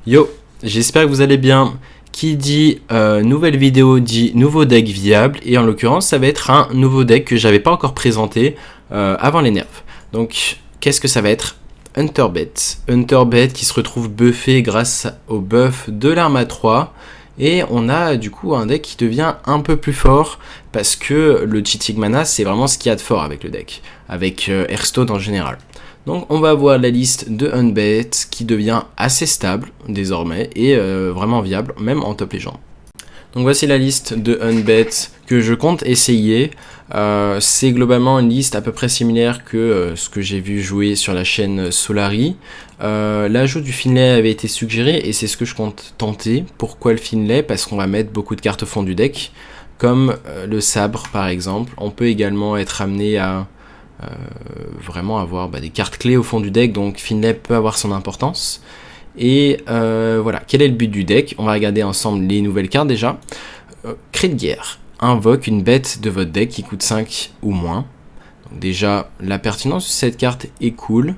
Yo, j'espère que vous allez bien. Qui dit nouvelle vidéo dit nouveau deck viable, et en l'occurrence ça va être un nouveau deck que j'avais pas encore présenté avant les nerfs. Donc qu'est-ce que ça va être? Hunterbed qui se retrouve buffé grâce au buff de l'arme à 3, et on a du coup un deck qui devient un peu plus fort parce que le cheating mana c'est vraiment ce qu'il y a de fort avec le deck, avec Hearthstone en général. Donc on va avoir la liste de Unbet qui devient assez stable désormais et vraiment viable même en top légende. Donc voici la liste de Unbet que je compte essayer. C'est globalement une liste à peu près similaire que ce que j'ai vu jouer sur la chaîne Solari. L'ajout du Finlay avait été suggéré et c'est ce que je compte tenter. Pourquoi le Finlay? Parce qu'on va mettre beaucoup de cartes au fond du deck, comme le sabre par exemple. On peut également être amené à vraiment avoir des cartes clés au fond du deck, donc Finlay peut avoir son importance. Et voilà, quel est le but du deck? On va regarder ensemble les nouvelles cartes déjà. Cri de guerre invoque une bête de votre deck qui coûte 5 ou moins. Donc déjà, la pertinence de cette carte est cool.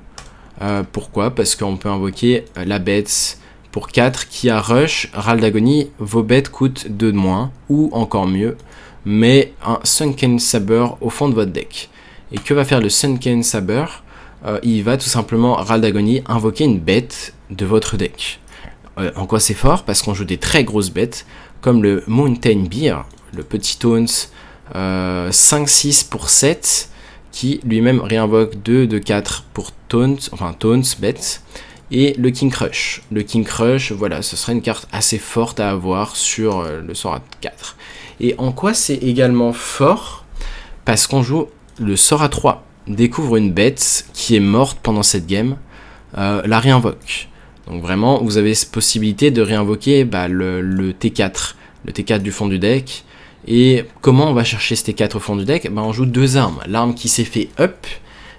Pourquoi? Parce qu'on peut invoquer la bête pour 4 qui a rush, râle d'agonie, vos bêtes coûtent 2 de moins, ou encore mieux, mais un Sunken Saber au fond de votre deck. Et que va faire le Sunken Saber? Il va tout simplement, râle d'agonie, invoquer une bête de votre deck. En quoi c'est fort? Parce qu'on joue des très grosses bêtes, comme le Mountain Beer, le petit Taunt 5-6 pour 7, qui lui-même réinvoque 2 de 4 pour Taunt, enfin Taunt, bête, et le King Crush. Le King Crush, voilà, ce serait une carte assez forte à avoir sur le sort à 4. Et en quoi c'est également fort? Parce qu'on joue le sort à 3, découvre une bête qui est morte pendant cette game, la réinvoque. Donc vraiment, vous avez cette possibilité de réinvoquer le T4, le T4 du fond du deck. Et comment on va chercher ce T4 au fond du deck? On joue deux armes. L'arme qui s'est fait up,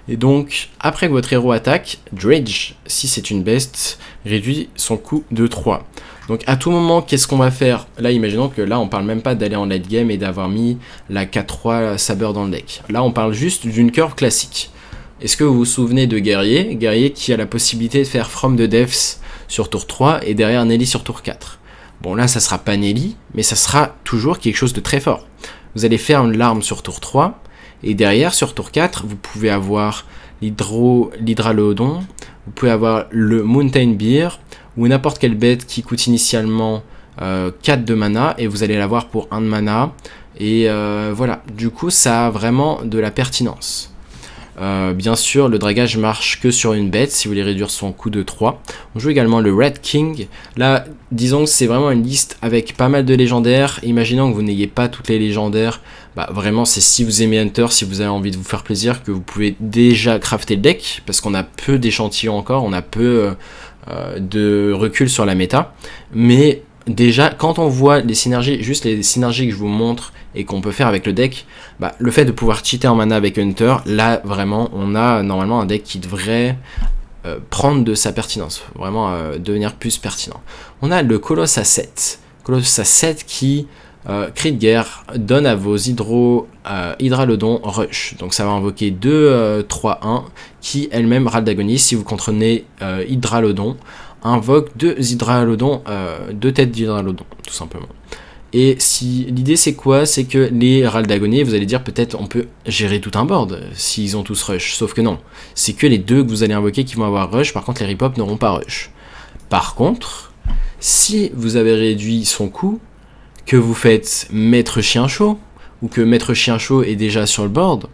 et donc après que votre héros attaque, Dredge, si c'est une bête, réduit son coût de 3. Donc à tout moment, qu'est-ce qu'on va faire? Là, imaginons que là, on parle même pas d'aller en late game et d'avoir mis la 4-3 Saber dans le deck. Là, on parle juste d'une curve classique. Est-ce que vous vous souvenez de Guerrier? Guerrier qui a la possibilité de faire From the Depths sur tour 3 et derrière Nelly sur tour 4. Bon, là, ça sera pas Nelly, mais ça sera toujours quelque chose de très fort. Vous allez faire une larme sur tour 3, et derrière, sur tour 4, vous pouvez avoir l'Hydralodon, vous pouvez avoir le Mountain Beer, ou n'importe quelle bête qui coûte initialement 4 de mana, et vous allez l'avoir pour 1 de mana, et voilà, du coup ça a vraiment de la pertinence. Bien sûr, le dragage marche que sur une bête si vous voulez réduire son coût de 3. On joue également le Red King. Là, disons que c'est vraiment une liste avec pas mal de légendaires. Imaginons que vous n'ayez pas toutes les légendaires. Vraiment, c'est si vous aimez Hunter, si vous avez envie de vous faire plaisir, que vous pouvez déjà crafter le deck, parce qu'on a peu d'échantillons encore, on a peu de recul sur la méta. Mais déjà, quand on voit les synergies, juste les synergies que je vous montre et qu'on peut faire avec le deck, le fait de pouvoir cheater en mana avec Hunter, là vraiment on a normalement un deck qui devrait prendre de sa pertinence, vraiment devenir plus pertinent. On a le Colosse à 7. Colosse à 7 qui, cri de guerre, donne à vos Hydralodon rush. Donc ça va invoquer 2 3-1 qui elle-même râle d'agonie. Si vous contrôlez Hydralodon, invoque 2 têtes d'Hydralodon, tout simplement. Et si l'idée c'est quoi? C'est que les râles d'agonie, vous allez dire peut-être on peut gérer tout un board s'ils ont tous rush, sauf que non. C'est que les 2 que vous allez invoquer qui vont avoir rush, par contre les rip-hop n'auront pas rush. Par contre, si vous avez réduit son coût, que vous faites Maître Chien Chaud, ou que Maître Chien Chaud est déjà sur le board,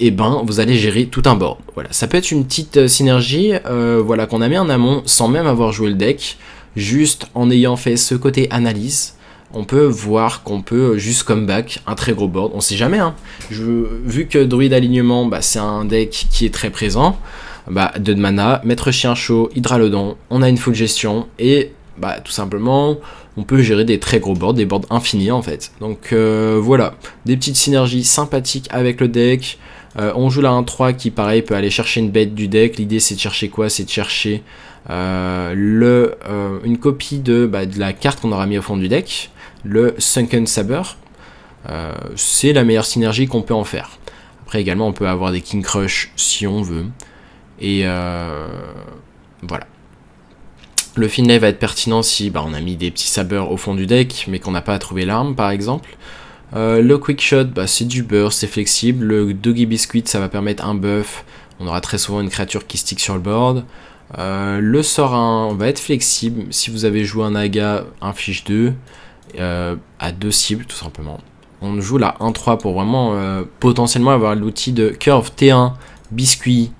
vous allez gérer tout un board. Voilà, ça peut être une petite synergie voilà, qu'on a mis en amont sans même avoir joué le deck, juste en ayant fait ce côté analyse. On peut voir qu'on peut juste comeback un très gros board, on sait jamais hein. Vu que Druid Alignement c'est un deck qui est très présent, 2 de mana, Maître Chien Chaud, Hydralodon, on a une full gestion et tout simplement on peut gérer des très gros boards, des boards infinis en fait. Donc voilà, des petites synergies sympathiques avec le deck. On joue la 1-3 qui pareil peut aller chercher une bête du deck. L'idée c'est de chercher quoi? C'est de chercher une copie de la carte qu'on aura mis au fond du deck, le Sunken Saber. C'est la meilleure synergie qu'on peut en faire. Après également on peut avoir des King Crush si on veut. Et voilà. Le Finlay va être pertinent si on a mis des petits sabres au fond du deck, mais qu'on n'a pas à trouver l'arme, par exemple. Le Quick Shot, c'est du burst, c'est flexible. Le Doggy Biscuit, ça va permettre un buff. On aura très souvent une créature qui stick sur le board. Le sort 1 va être flexible. Si vous avez joué un Naga, inflige 2 à 2 cibles, tout simplement. On joue la 1-3 pour vraiment potentiellement avoir l'outil de curve T1, biscuit,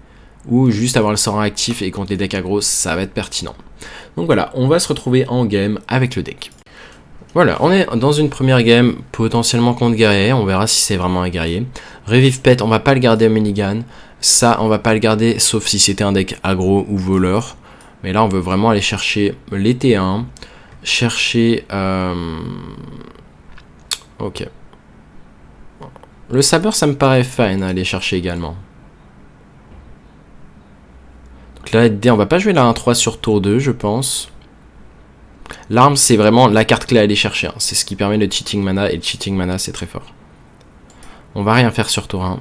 ou juste avoir le sort 1 actif et contre les decks aggro, ça va être pertinent. Donc voilà, on va se retrouver en game avec le deck. Voilà, on est dans une première game, potentiellement contre guerrier, on verra si c'est vraiment un guerrier. Revive Pet, on va pas le garder au minigun. Ça, on va pas le garder, sauf si c'était un deck aggro ou voleur. Mais là, on veut vraiment aller chercher les T1, chercher... Ok. Le sabre, ça me paraît fine à aller chercher également. Donc là, on va pas jouer la 1-3 sur tour 2, je pense. L'arme, c'est vraiment la carte clé à aller chercher. Hein. C'est ce qui permet le cheating mana, et le cheating mana, c'est très fort. On va rien faire sur tour 1.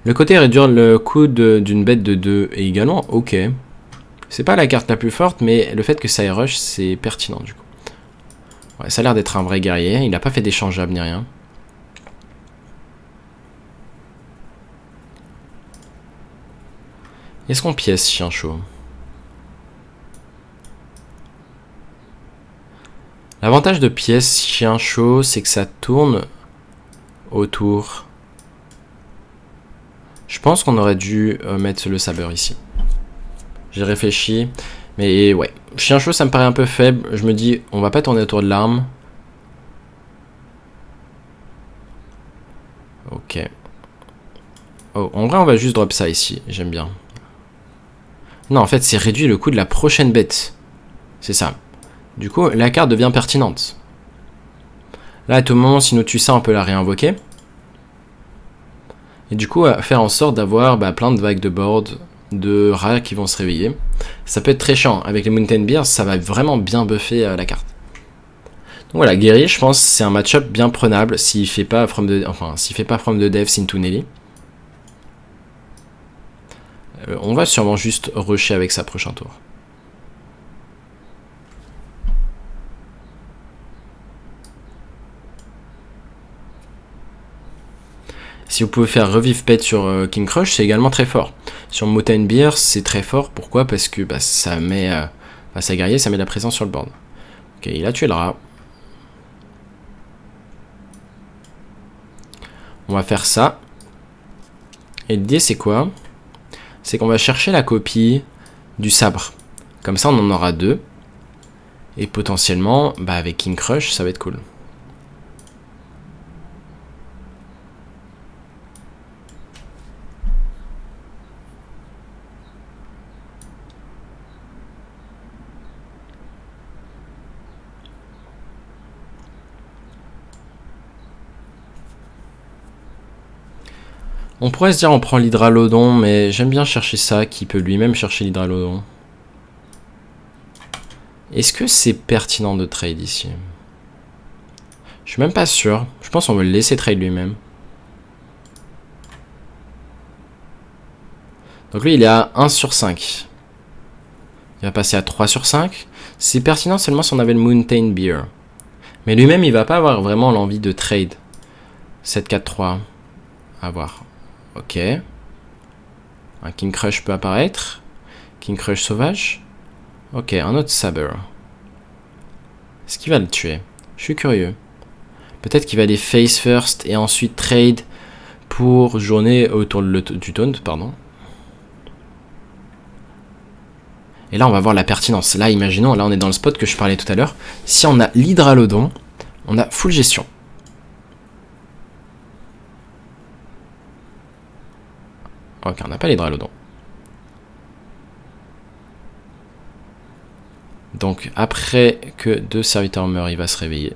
Le côté réduire le coût d'une bête de 2 est également ok. C'est pas la carte la plus forte, mais le fait que ça ait rush, c'est pertinent du coup. Ouais, ça a l'air d'être un vrai guerrier. Il n'a pas fait d'échangeable ni rien. Est-ce qu'on pièce chien chaud? L'avantage de pièce chien chaud, c'est que ça tourne autour. Je pense qu'on aurait dû mettre le sabre ici. J'ai réfléchi. Mais ouais, chien chaud ça me paraît un peu faible. Je me dis, on va pas tourner autour de l'arme. Ok. Oh, en vrai on va juste drop ça ici, j'aime bien. Non, en fait c'est réduit le coût de la prochaine bête. C'est ça. Du coup, la carte devient pertinente. Là, à tout moment, si nous tue ça, on peut la réinvoquer. Et du coup, faire en sorte d'avoir plein de vagues de board, de rats qui vont se réveiller. Ça peut être très chiant. Avec les Mountain Bears, ça va vraiment bien buffer la carte. Donc voilà, guerrier, je pense c'est un match-up bien prenable s'il fait pas from the depths into Nelly. On va sûrement juste rusher avec sa prochain tour. Si vous pouvez faire Revive Pet sur King Crush, c'est également très fort. Sur Mountain Bears, c'est très fort. Pourquoi? Parce que ça met sa guerrier, ça met de la présence sur le board. Ok, il a tué le rat. On va faire ça. Et l'idée, c'est quoi? C'est qu'on va chercher la copie du sabre. Comme ça, on en aura 2. Et potentiellement, avec King Crush, ça va être cool. On pourrait se dire on prend l'hydralodon, mais j'aime bien chercher ça, qui peut lui-même chercher l'hydralodon. Est-ce que c'est pertinent de trade ici? Je suis même pas sûr. Je pense qu'on veut le laisser trade lui-même. Donc lui, il est à 1 sur 5. Il va passer à 3 sur 5. C'est pertinent seulement si on avait le Mountain Bear. Mais lui-même, il va pas avoir vraiment l'envie de trade. 7-4-3. À voir. Ok. Un King Crush peut apparaître. King Crush sauvage. Ok, un autre sabre. Est-ce qu'il va le tuer? Je suis curieux. Peut-être qu'il va aller face first et ensuite trade pour journée autour du taunt, pardon. Et là, on va voir la pertinence. Là, imaginons, là, on est dans le spot que je parlais tout à l'heure. Si on a l'hydralodon, on a full gestion. Ok, on n'a pas l'hydralodon. Donc, après que 2 serviteurs meurent, il va se réveiller.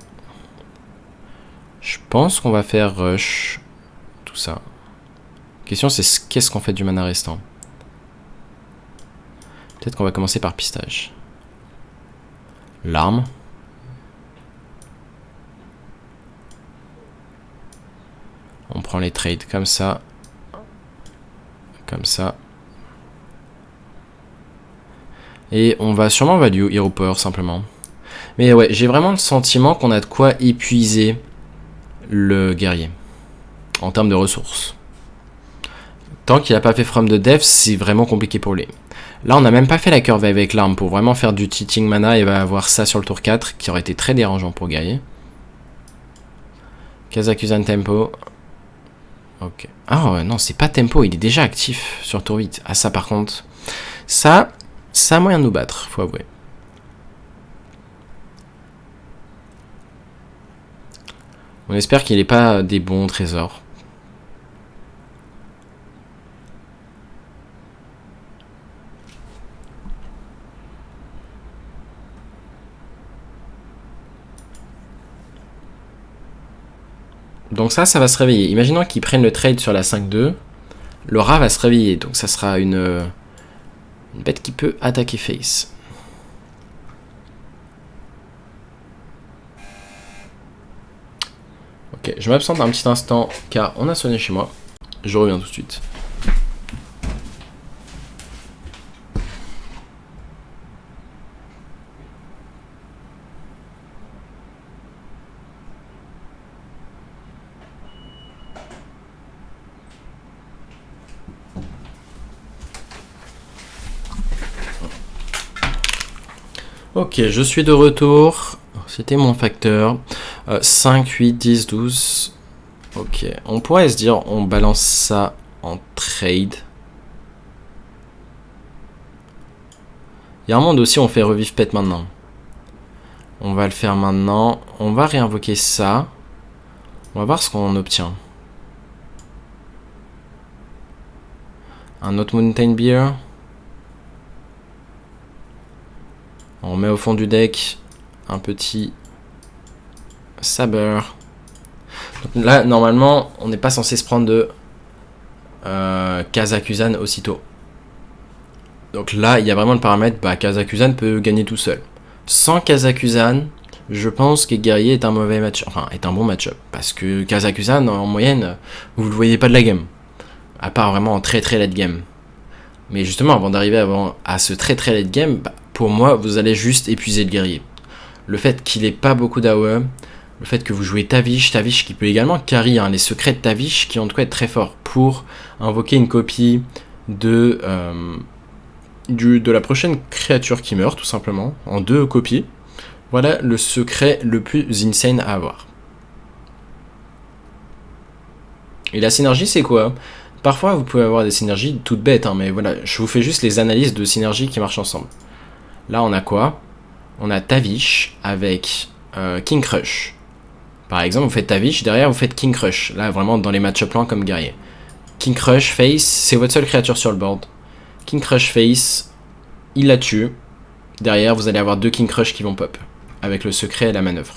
Je pense qu'on va faire rush. Tout ça. Question, c'est qu'est-ce qu'on fait du mana restant? Peut-être qu'on va commencer par pistage. L'arme. On prend les trades comme ça. Comme ça. Et on va sûrement value Hero Power simplement. Mais ouais, j'ai vraiment le sentiment qu'on a de quoi épuiser le guerrier. En termes de ressources. Tant qu'il n'a pas fait From the Depths, c'est vraiment compliqué pour lui. Là, on n'a même pas fait la curve avec l'arme pour vraiment faire du teaching mana et va avoir ça sur le tour 4 qui aurait été très dérangeant pour guerrier. Kazakusan tempo. Ok. Ah non, c'est pas tempo, il est déjà actif sur tour 8. Ah ça par contre, ça a moyen de nous battre, faut avouer. On espère qu'il n'ait pas des bons trésors. Donc ça va se réveiller. Imaginons qu'ils prennent le trade sur la 5-2. Le rat va se réveiller. Donc ça sera une bête qui peut attaquer face. Ok, je m'absente un petit instant car on a sonné chez moi. Je reviens tout de suite. Ok, je suis de retour. C'était mon facteur. 5, 8, 10, 12. Ok, on pourrait se dire on balance ça en trade. Il y a un monde aussi, on fait revivre pet maintenant. On va le faire maintenant. On va réinvoquer ça. On va voir ce qu'on obtient. Un autre Mountain Beer. On met au fond du deck un petit Saber. Donc là, normalement, on n'est pas censé se prendre de Kazakusan aussitôt. Donc là, il y a vraiment le paramètre, Kazakusan peut gagner tout seul. Sans Kazakusan, je pense que Guerrier est un mauvais match, enfin, est un bon match-up. Parce que Kazakusan, en moyenne, vous ne le voyez pas de la game. À part vraiment en très très late game. Mais justement, avant d'arriver à ce très très late game, pour moi, vous allez juste épuiser le guerrier. Le fait qu'il ait pas beaucoup d'AOE, le fait que vous jouez Tavish qui peut également carry, les secrets de Tavish qui ont de quoi être très forts pour invoquer une copie de la prochaine créature qui meurt, tout simplement, en 2 copies. Voilà le secret le plus insane à avoir. Et la synergie, c'est quoi ? Parfois, vous pouvez avoir des synergies toutes bêtes, mais voilà, je vous fais juste les analyses de synergie qui marchent ensemble. Là, on a quoi ? On a Tavish avec King Crush. Par exemple, vous faites Tavish, derrière, vous faites King Crush. Là, vraiment, dans les match-up lents comme guerrier. King Crush, face, c'est votre seule créature sur le board. King Crush, face, il la tue. Derrière, vous allez avoir 2 King Crush qui vont pop. Avec le secret et la manœuvre.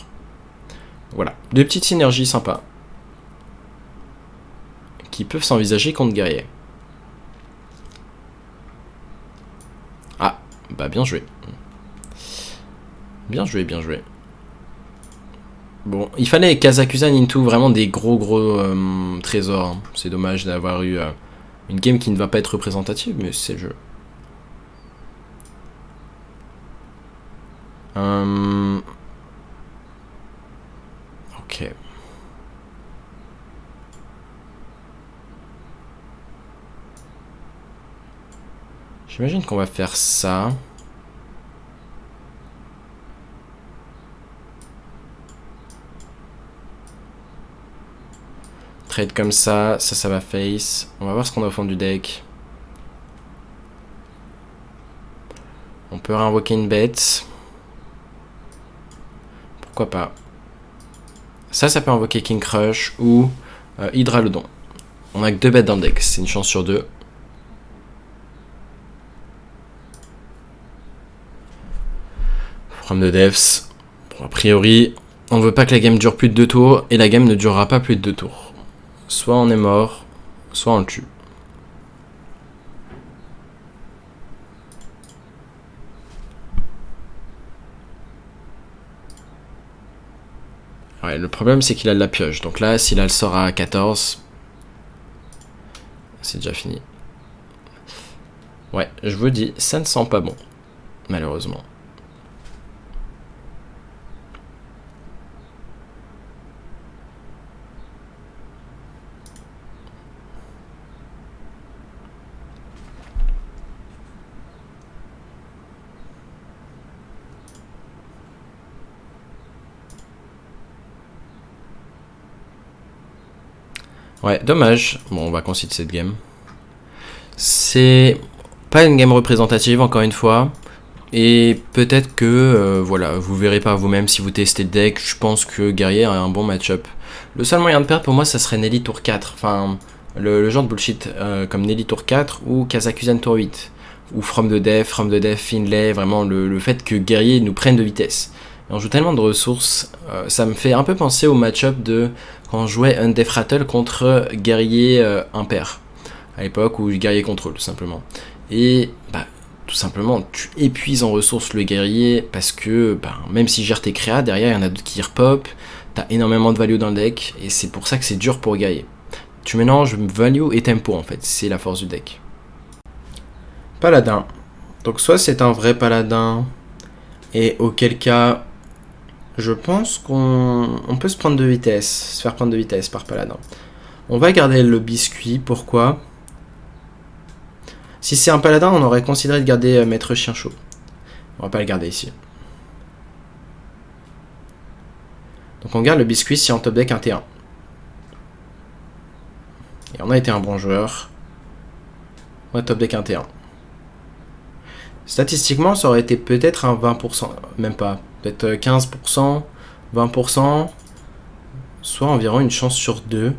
Voilà. 2 petites synergies sympas. Qui peuvent s'envisager contre guerrier. Ah, bien joué. Bien joué, bien joué. Bon, il fallait Kazakusan into vraiment des gros trésors. C'est dommage d'avoir eu une game qui ne va pas être représentative, mais c'est le jeu. Ok. J'imagine qu'on va faire ça. Trade comme ça va face. On va voir ce qu'on a au fond du deck. On peut réinvoquer une bête. Pourquoi pas. Ça peut invoquer King Crush ou Hydralodon. On a que 2 bêtes dans le deck, c'est une chance sur 2. From the Depths. Bon, a priori, on veut pas que la game dure plus de 2 tours, et la game ne durera pas plus de 2 tours. Soit on est mort, soit on le tue. Ouais, le problème c'est qu'il a de la pioche, donc là, s'il a le sort à 14, c'est déjà fini. Ouais, je vous dis, ça ne sent pas bon. malheureusement. Ouais, dommage. Bon, on va concéder cette game. C'est pas une game représentative, encore une fois. Et peut-être que, voilà, vous verrez par vous-même si vous testez le deck. Je pense que Guerrier a un bon match-up. Le seul moyen de perdre pour moi, ça serait Nelly tour 4. Enfin, le genre de bullshit comme Nelly tour 4 ou Kazakusan tour 8. Ou From the Death, Finlay. Vraiment, le fait que Guerrier nous prenne de vitesse. Et on joue tellement de ressources. Ça me fait un peu penser au match-up de quand on jouait Undeath Rattle contre Guerrier Impair. À l'époque, ou Guerrier Control, tout simplement. Et, bah, tout simplement, tu épuises en ressources le guerrier parce que même s'il gère tes créas, derrière il y en a d'autres qui repop, t'as énormément de value dans le deck et c'est pour ça que c'est dur pour le guerrier. Tu mélanges value et tempo en fait, c'est la force du deck. Paladin. Donc soit c'est un vrai paladin et auquel cas je pense qu'on peut se prendre de vitesse, se faire prendre de vitesse par paladin. On va garder le biscuit, pourquoi ? Si c'est un paladin, on aurait considéré de garder Maître Chien Chaud. On va pas le garder ici. Donc on garde le biscuit si en top deck un T1. Et on a été un bon joueur. On a top deck un T1. Statistiquement, ça aurait été peut-être un 20%. Même pas. Peut-être 15%, 20%. Soit environ une chance sur 2.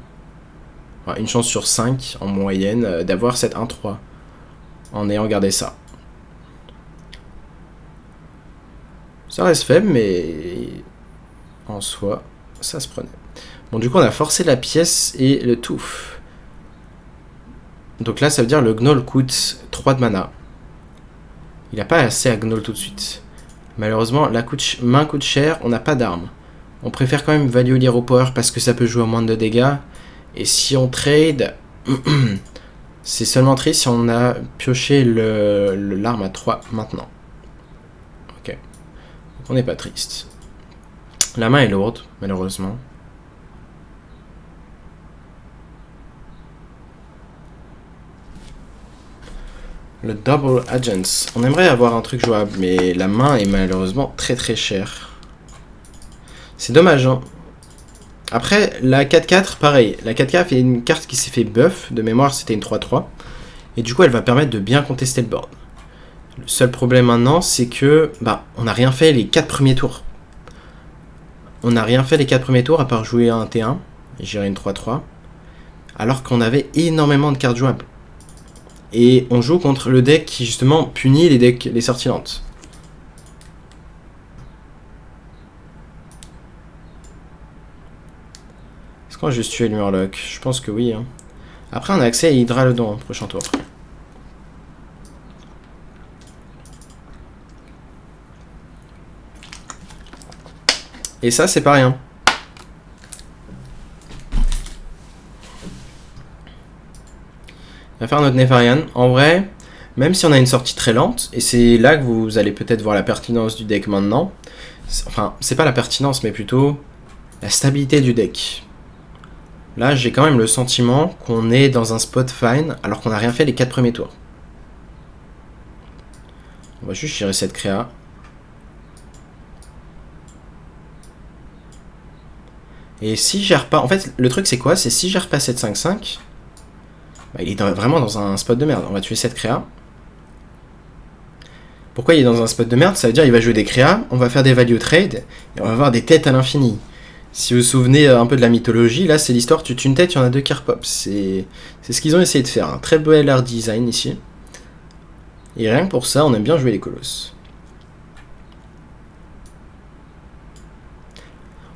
Enfin, une chance sur 5 en moyenne d'avoir cette 1-3. En ayant gardé ça. Ça reste faible, mais en soi, ça se prenait. Bon, du coup, on a forcé la pièce et le touffe. Donc là, ça veut dire le Gnoll coûte 3 de mana. Il n'a pas assez à Gnoll tout de suite. Malheureusement, la main coûte cher, on n'a pas d'armes. On préfère quand même value l'Hero Power parce que ça peut jouer à moins de dégâts. Et si on trade... C'est seulement triste si on a pioché l'arme à 3 maintenant. Ok. Donc on n'est pas triste. La main est lourde, malheureusement. Le Double Agents. On aimerait avoir un truc jouable, mais la main est malheureusement très très chère. C'est dommage, hein. Après, la 4-4, pareil. La 4-4 est une carte qui s'est fait buff. De mémoire, c'était une 3-3. Et du coup, elle va permettre de bien contester le board. Le seul problème maintenant, c'est que on n'a rien fait les 4 premiers tours. On n'a rien fait les 4 premiers tours à part jouer un T1 et gérer une 3-3. Alors qu'on avait énormément de cartes jouables. Et on joue contre le deck qui justement punit les sorties lentes. Est-ce qu'on va juste tuer le Murloc? Je pense que oui. Hein. Après, on a accès à Hydra le don, prochain tour. Et ça, c'est pas rien. On va faire notre Nefarian. En vrai, même si on a une sortie très lente, et c'est là que vous allez peut-être voir la pertinence du deck maintenant. Enfin, c'est pas la pertinence, mais plutôt la stabilité du deck. Là, j'ai quand même le sentiment qu'on est dans un spot fine, alors qu'on n'a rien fait les 4 premiers tours. On va juste gérer cette créa. Et si je gère pas... En fait, le truc c'est quoi? C'est si je gère pas cette 5-5, il est vraiment dans un spot de merde. On va tuer cette créa. Pourquoi il est dans un spot de merde? Ça veut dire qu'il va jouer des créas, on va faire des value trade, et on va avoir des têtes à l'infini. Si vous vous souvenez un peu de la mythologie, là c'est l'histoire, tu tues une tête, il y en a 2 qui repop. C'est ce qu'ils ont essayé de faire. Un très bel art design ici. Et rien que pour ça, on aime bien jouer les colosses.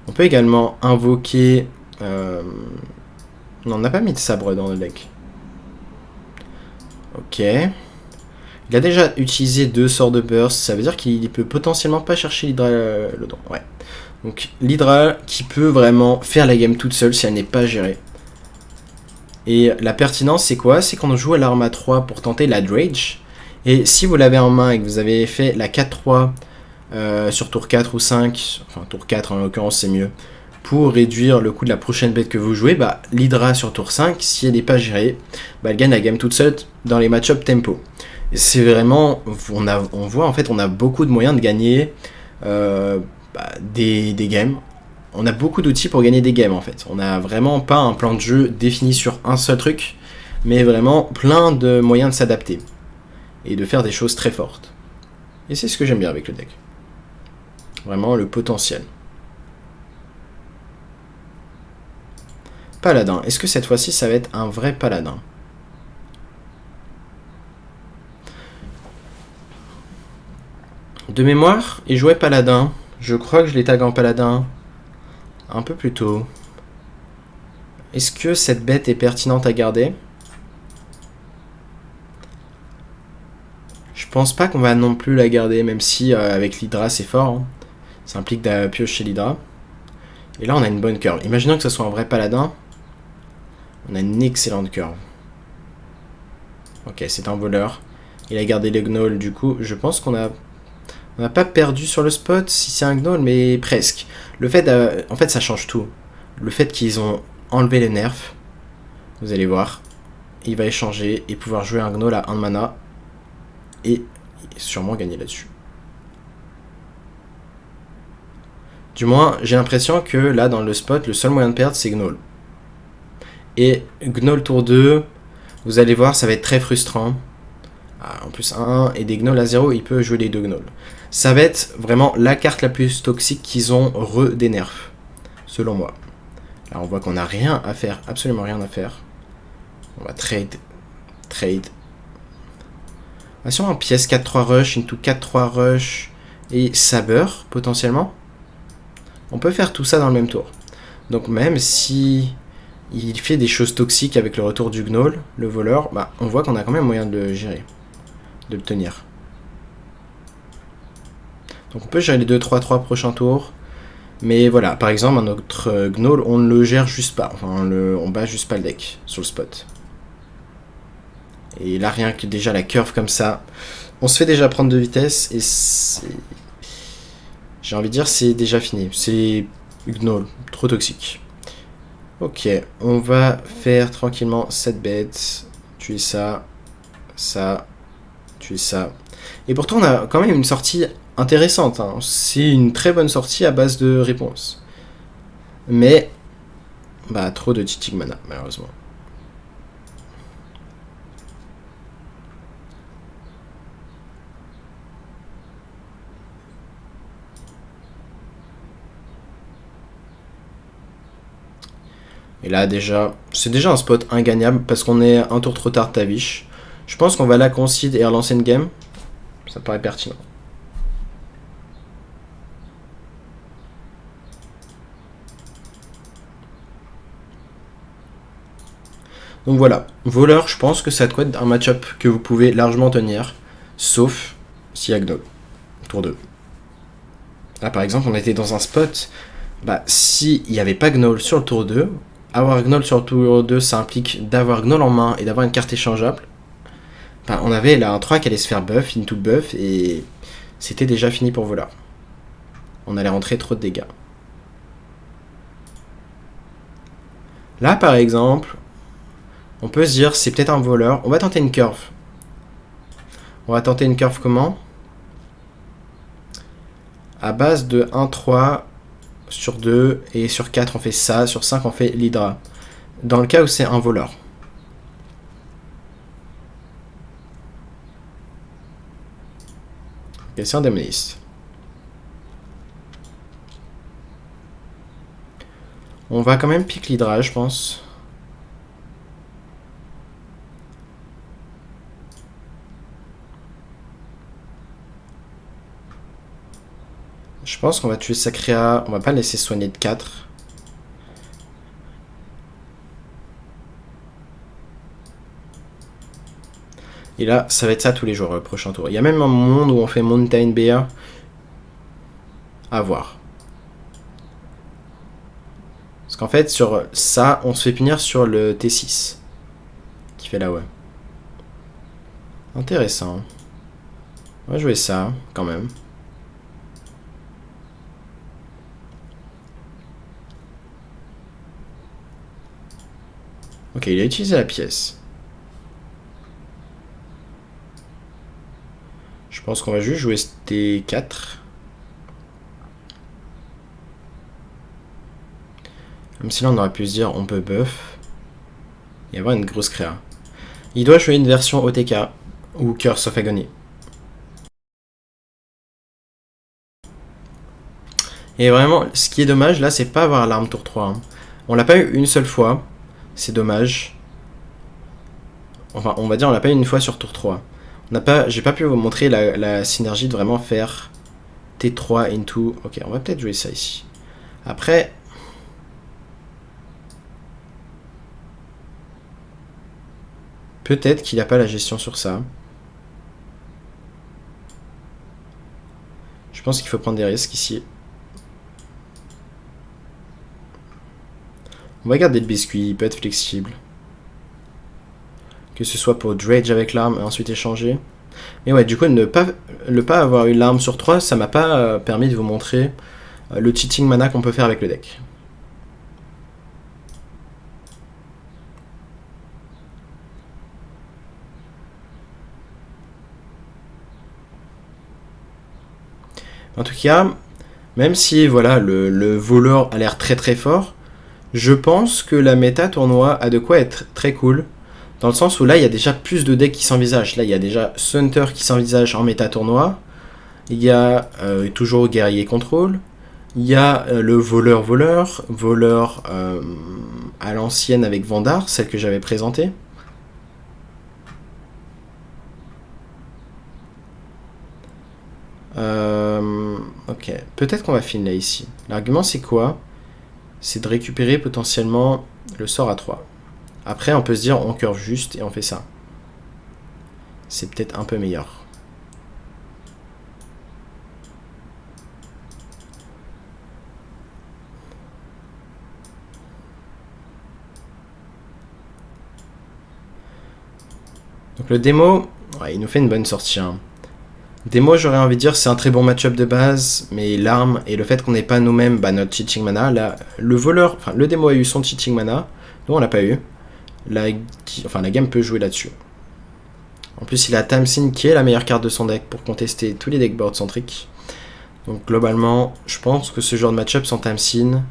On peut également invoquer... Non, on n'a pas mis de sabre dans le deck. Ok. Il a déjà utilisé 2 sorts de burst, ça veut dire qu'il peut potentiellement pas chercher l'Hydra le don. Ouais. Donc l'Hydra qui peut vraiment faire la game toute seule si elle n'est pas gérée. Et la pertinence c'est quoi? C'est qu'on joue à l'arme à 3 pour tenter la Drage. Et si vous l'avez en main et que vous avez fait la 4-3 sur tour 4 ou 5, enfin tour 4 en l'occurrence c'est mieux, pour réduire le coût de la prochaine bête que vous jouez, bah, l'Hydra sur tour 5, si elle n'est pas gérée, bah, elle gagne la game toute seule dans les match-up tempo. C'est vraiment, on voit en fait, on a beaucoup de moyens de gagner des games. On a beaucoup d'outils pour gagner des games en fait. On n'a vraiment pas un plan de jeu défini sur un seul truc, mais vraiment plein de moyens de s'adapter et de faire des choses très fortes. Et c'est ce que j'aime bien avec le deck. Vraiment le potentiel. Paladin. Est-ce que cette fois-ci ça va être un vrai paladin? De mémoire, il jouait paladin. Je crois que je l'ai tag en paladin un peu plus tôt. Est-ce que cette bête est pertinente à garder? Je pense pas qu'on va non plus la garder, même si avec l'Hydra c'est fort. Hein. Ça implique de piocher l'Hydra. Et là on a une bonne curve. Imaginons que ce soit un vrai paladin. On a une excellente curve. Ok, c'est un voleur. Il a gardé les gnolls, du coup, je pense qu'on a... On n'a pas perdu sur le spot si c'est un gnoll, mais presque. Le fait, en fait, ça change tout. Le fait qu'ils ont enlevé les nerfs, vous allez voir, il va échanger et pouvoir jouer un gnoll à 1 mana et sûrement gagner là-dessus. Du moins, j'ai l'impression que là, dans le spot, le seul moyen de perdre, c'est gnoll. Et gnoll tour 2, vous allez voir, ça va être très frustrant. En plus 1 et des gnolls à 0, il peut jouer les 2 gnolls. Ça va être vraiment la carte la plus toxique qu'ils ont des nerfs, selon moi. Là on voit qu'on n'a rien à faire, absolument rien à faire. On va trade. On va sûrement pièce 4-3 rush, into 4-3 rush et saber potentiellement. On peut faire tout ça dans le même tour. Donc même si il fait des choses toxiques avec le retour du gnoll, le voleur, bah, on voit qu'on a quand même moyen de le gérer. De le tenir. Donc on peut gérer les 2-3-3 prochains tours. Mais voilà, par exemple, un autre gnoll, on ne le gère juste pas. Enfin, on bat juste pas le deck sur le spot. Et là, rien que déjà la curve comme ça, on se fait déjà prendre de vitesse et c'est... J'ai envie de dire, c'est déjà fini. C'est gnoll, trop toxique. Ok, on va faire tranquillement cette bête. Tuer ça, ça... tuer ça. Et pourtant, on a quand même une sortie intéressante. Hein. C'est une très bonne sortie à base de réponses. Mais, bah, trop de cheating mana, malheureusement. Et là, déjà, c'est déjà un spot ingagnable parce qu'on est un tour trop tard de Tavish. Je pense qu'on va la concede et relancer une game. Ça paraît pertinent. Donc voilà, voleur, je pense que ça doit être un match-up que vous pouvez largement tenir, sauf s'il y a Gnoll, tour 2. Là par exemple, on était dans un spot, bah s'il n'y avait pas Gnoll sur le tour 2, avoir Gnoll sur le tour 2, ça implique d'avoir Gnoll en main et d'avoir une carte échangeable. Bah, on avait là un 3 qui allait se faire buff, into buff, et c'était déjà fini pour voleur. On allait rentrer trop de dégâts. Là par exemple, on peut se dire c'est peut-être un voleur. On va tenter une curve. On va tenter une curve comment? À base de 1-3 sur 2 et sur 4 on fait ça, sur 5 on fait l'Hydra. Dans le cas où c'est un voleur. Ok, c'est un démoniste. On va quand même pique l'Hydra, je pense. Je pense qu'on va tuer Sacrea. On va pas laisser soigner de 4. Et là, ça va être ça tous les jours, le prochain tour. Il y a même un monde où on fait Mountain Bear. À voir. Parce qu'en fait, sur ça, on se fait punir sur le T6. Qui fait là, ouais. Intéressant. On va jouer ça, quand même. Ok, il a utilisé la pièce. Je pense qu'on va juste jouer T4. Même si là on aurait pu se dire on peut buff et avoir une grosse créa. Il doit jouer une version OTK ou Curse of Agony. Et vraiment, ce qui est dommage là, c'est pas avoir l'arme tour 3. Hein. On l'a pas eu une seule fois. C'est dommage. Enfin, on va dire on l'a pas eu une fois sur tour 3. J'ai pas pu vous montrer la synergie de vraiment faire T3 into... Ok, on va peut-être jouer ça ici. Après... Peut-être qu'il n'a pas la gestion sur ça. Je pense qu'il faut prendre des risques ici. On va garder le biscuit, il peut être flexible. Que ce soit pour dredge avec l'arme et ensuite échanger. Mais ouais, du coup, ne pas avoir eu l'arme sur 3, ça m'a pas permis de vous montrer le cheating mana qu'on peut faire avec le deck. En tout cas, même si voilà, le voleur a l'air très très fort, je pense que la méta tournoi a de quoi être très cool. Dans le sens où là, il y a déjà plus de decks qui s'envisagent. Là, il y a déjà Sunter qui s'envisage en méta tournoi. Il y a toujours Guerrier Contrôle. Il y a le voleur à l'ancienne avec Vandar, celle que j'avais présentée. Ok, peut-être qu'on va finir là ici. L'argument c'est quoi? C'est de récupérer potentiellement le sort à 3. Après on peut se dire on curve juste et on fait ça. C'est peut-être un peu meilleur. Donc le démo, ouais, il nous fait une bonne sortie. Hein. Démo, j'aurais envie de dire, c'est un très bon match-up de base, mais l'arme et le fait qu'on n'ait pas nous-mêmes notre cheating mana, là, le démo a eu son cheating mana, nous on l'a pas eu. La game peut jouer là-dessus. En plus, il a Tamsin qui est la meilleure carte de son deck pour contester tous les deck boards centriques. Donc globalement, je pense que ce genre de match-up sans Tamsin,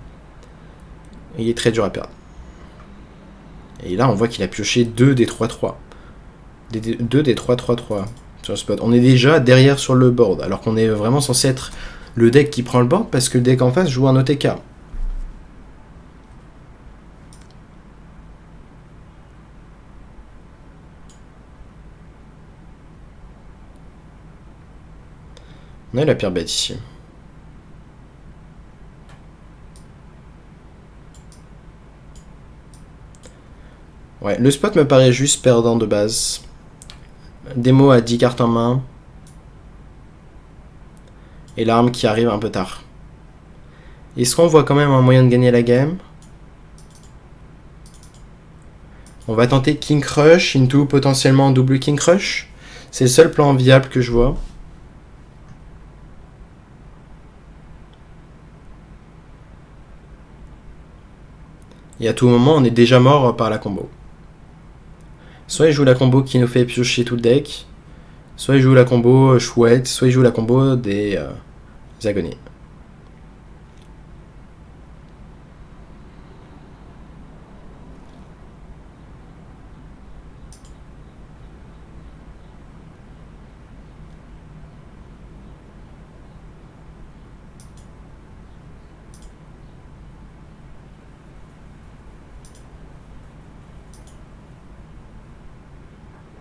il est très dur à perdre. Et là, on voit qu'il a pioché 2 des 3-3. 2 des 3-3-3 sur le spot. On est déjà derrière sur le board, alors qu'on est vraiment censé être le deck qui prend le board parce que le deck en face joue un OTK. On a la pire bête ici. Ouais, le spot me paraît juste perdant de base. Démo à 10 cartes en main. Et l'arme qui arrive un peu tard. Est-ce qu'on voit quand même un moyen de gagner la game? On va tenter King Crush into potentiellement double King Crush. C'est le seul plan viable que je vois. Et à tout moment, on est déjà mort par la combo. Soit il joue la combo qui nous fait piocher tout le deck, soit il joue la combo chouette, soit il joue la combo des agonies.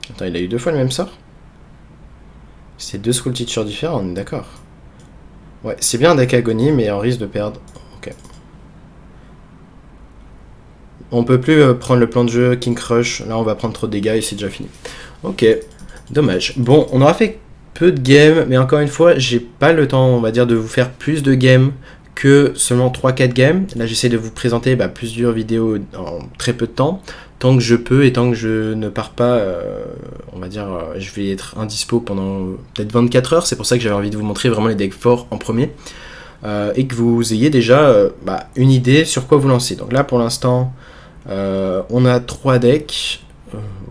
Attends, il a eu 2 fois le même sort? C'est 2 School Teachers différents, on est d'accord. Ouais, c'est bien un deck agonie, mais on risque de perdre. Ok. On peut plus prendre le plan de jeu King Crush. Là, on va prendre trop de dégâts et c'est déjà fini. Ok, dommage. Bon, on aura fait peu de games, mais encore une fois, j'ai pas le temps, on va dire, de vous faire plus de games que seulement 3-4 games. Là j'essaie de vous présenter plusieurs vidéos en très peu de temps, tant que je peux et tant que je ne pars pas, on va dire, je vais être indispo pendant peut-être 24 heures, c'est pour ça que j'avais envie de vous montrer vraiment les decks forts en premier, et que vous ayez déjà une idée sur quoi vous lancer. Donc là pour l'instant, on a 3 decks,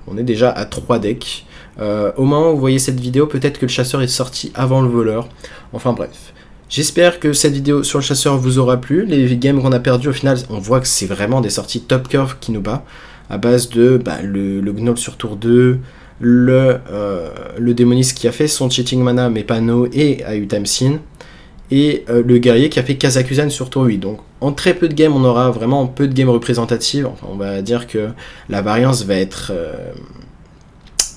on est déjà à 3 decks. Au moment où vous voyez cette vidéo, peut-être que le chasseur est sorti avant le voleur, enfin bref. J'espère que cette vidéo sur le chasseur vous aura plu. Les games qu'on a perdu au final, on voit que c'est vraiment des sorties top curve qui nous bat, à base de le Gnoll sur tour 2, le démoniste qui a fait son cheating mana mais pas no et a eu Tamsin, et le guerrier qui a fait Kazakusan sur tour 8. Donc en très peu de games, on aura vraiment peu de games représentatives. Enfin, on va dire que la variance va être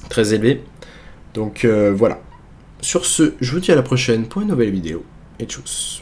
très élevée. Donc voilà. Sur ce, je vous dis à la prochaine pour une nouvelle vidéo. Et tchuss.